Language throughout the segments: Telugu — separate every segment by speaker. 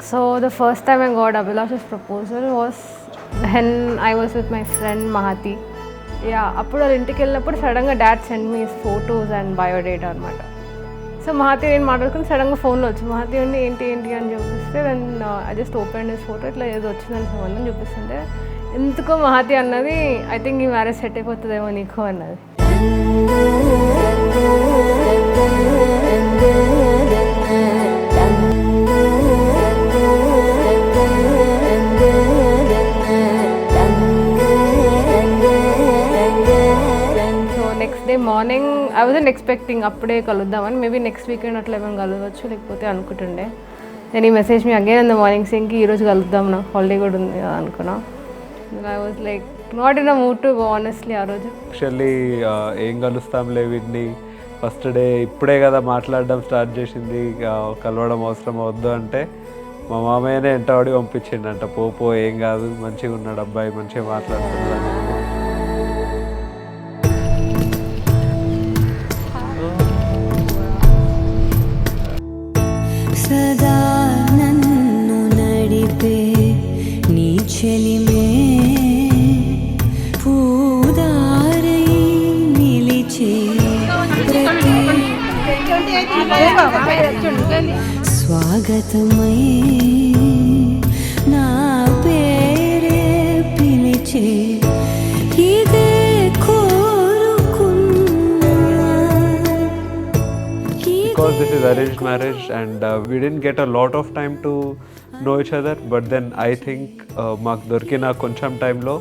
Speaker 1: So the first time I got Abhilash's proposal was when I was with my friend Mahati. Yeah, అప్పుడు వాళ్ళ ఇంటికి వెళ్ళినప్పుడు సడన్గా dad send me photos and biodata అనమాట. సో మహాతి నేను మాట్లాడుకుని సడన్గా ఫోన్లో వచ్చి మహాతి అండి ఏంటి అని చూపిస్తే then I just open this photo ఇట్లా ఏదో వచ్చిందని సంబంధం చూపిస్తుంటే ఎందుకో మహాతి అన్నది ఐ థింక్ ఈ మ్యారేజ్ సెట్ అయిపోతుందేమో నీకు అన్నది. Next day morning I wasn't expecting అప్పుడే కలుద్దామని, మేబీ నెక్స్ట్ వీకెండ్ అట్లా ఏమైనా కలవచ్చు లేకపోతే అనుకుంటుండే. నేను ఈ మెసేజ్ మీ అగైన్ ఇన్ ద మార్నింగ్ సింగ్కి ఈరోజు కలుద్దాం, నాకు హాలిడే కూడా ఉంది కదా అనుకున్నా. I was like not in a mood to go honestly ఆ రోజు.
Speaker 2: యాక్చువల్లీ ఏం కలుస్తాంలే వీడిని, ఫస్ట్ డే ఇప్పుడే కదా మాట్లాడడం స్టార్ట్ చేసింది, కలవడం అవసరం అవద్దు అంటే మా మామయ్యనే ఎంటవాడి పంపించిండంట. పో ఏం కాదు, మంచిగా ఉన్నాడు అబ్బాయి, మంచిగా మాట్లాడుతున్నాడు అని.
Speaker 3: సదా నన్ను నడిపే నీ చెలిమే పూదారై నిలిచే స్వాగతమై నా పేరే పిలిచే ఇదే
Speaker 2: Because this is arranged marriage and we didn't get a lot of time to know each other, but then I think మాకు దొరికిన కొంచెం టైంలో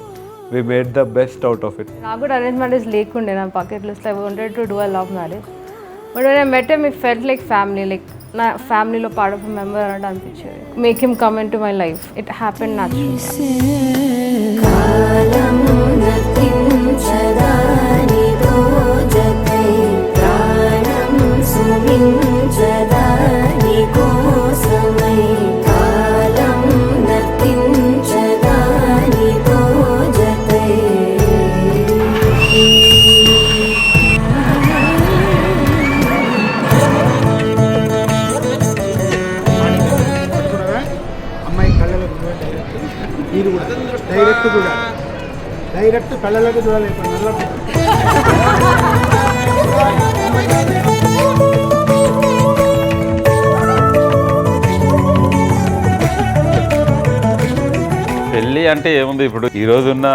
Speaker 2: we made the best out of it.
Speaker 1: నాకు కూడా అరేంజ్ మ్యారేజ్ లేకుండే నా pocket list. I wanted to do a love marriage, but when I met him it felt like family, like నా ఫ్యామిలీలో పార్ట్ ఆఫ్ మెంబర్ అన్నట్టు అనిపించేది. Make him come in to my life, it happen naturally.
Speaker 4: Direct కళ్ళలోకి చూడాలి.
Speaker 5: పెళ్ళి అంటే ఏముంది, ఇప్పుడు ఈ రోజున్న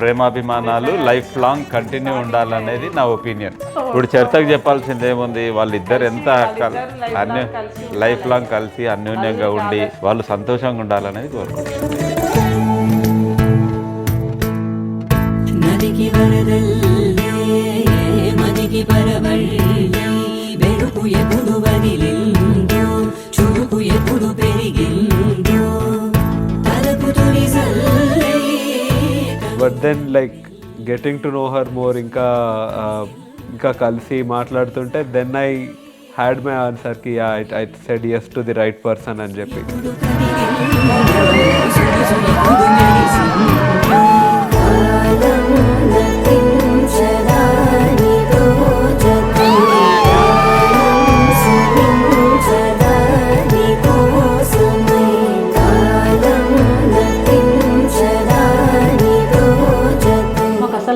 Speaker 5: ప్రేమాభిమానాలు లైఫ్ లాంగ్ కంటిన్యూ ఉండాలనేది నా ఒపీనియన్. ఇప్పుడు చరితకు చెప్పాల్సింది ఏముంది, వాళ్ళిద్దరు ఎంత లైఫ్ లాంగ్ కలిసి అన్యోన్యంగా ఉండి వాళ్ళు సంతోషంగా ఉండాలనేది కోరుకుంటున్నాను.
Speaker 2: But then like getting to know her more, ఇంకా కలిసి మాట్లాడుతుంటే then I had my answer ki I said yes to the right person అని చెప్పి.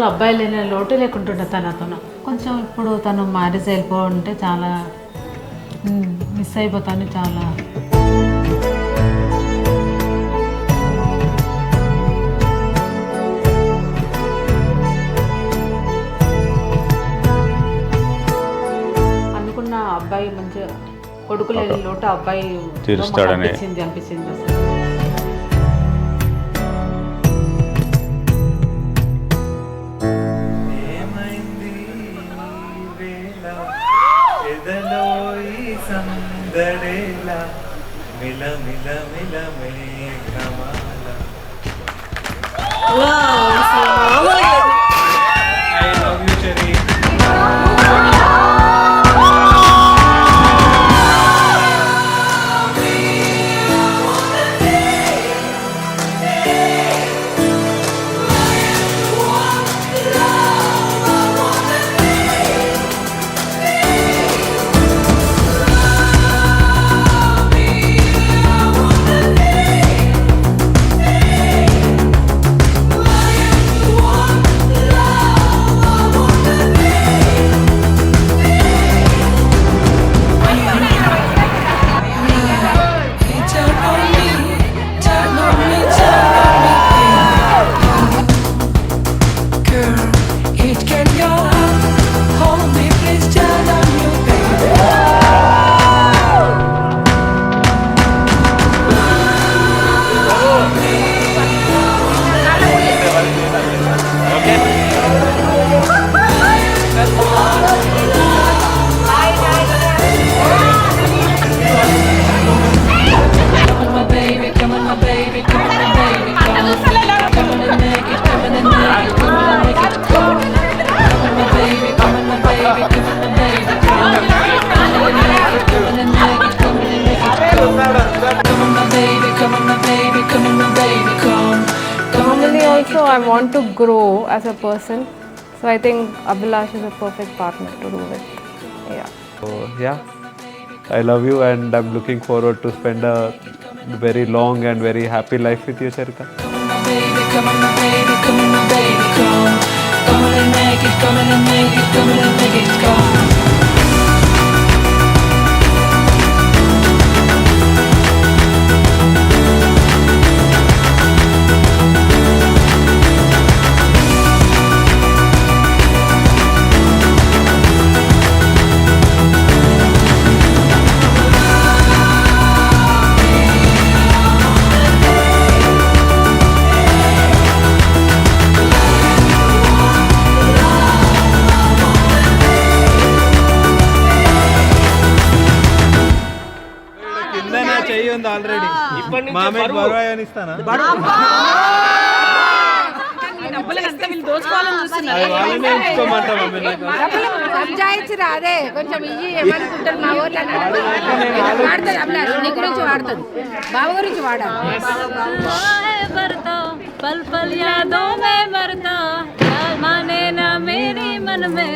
Speaker 6: అబ్బాయి లేని లోటు లేకుంటుండే తనతో. కొంచెం ఇప్పుడు తను మ్యారేజ్ వెళ్ళిపోతుంటే చాలా మిస్ అయిపోతాను చాలా. అనుకున్న అబ్బాయి మంచిగా కొడుకు లేని లోటు అబ్బాయి అనిపించింది అసలు.
Speaker 7: సందడేలా మిల మిల మిల Meghamala. I love you, Cherry.
Speaker 1: Normally also I want to grow as a person, so I think Abhilash is a perfect partner to do with. Yeah.
Speaker 2: So yeah, I love you and I'm looking forward to spend a very long and very happy life with you, Charika.
Speaker 7: కిందనే చెయ్యి ఉంది ఆల్రెడీ. మామయ్య బరువు అని ఇస్తానా? అది వాళ్ళనే ఉంచుకోమంటా మమ్మీ నాకు.
Speaker 4: సంజాయించి రాదే కొంచెం ఇయ్యి ఏమనుకుంటారు మా ఊళ్ళో వాడుతుంది అభిలాష్ నీ గురించి వాడుతుంది బావ గురించి వాడాలి
Speaker 8: पल पल यादों में मरता यार माने ना मेरी मन में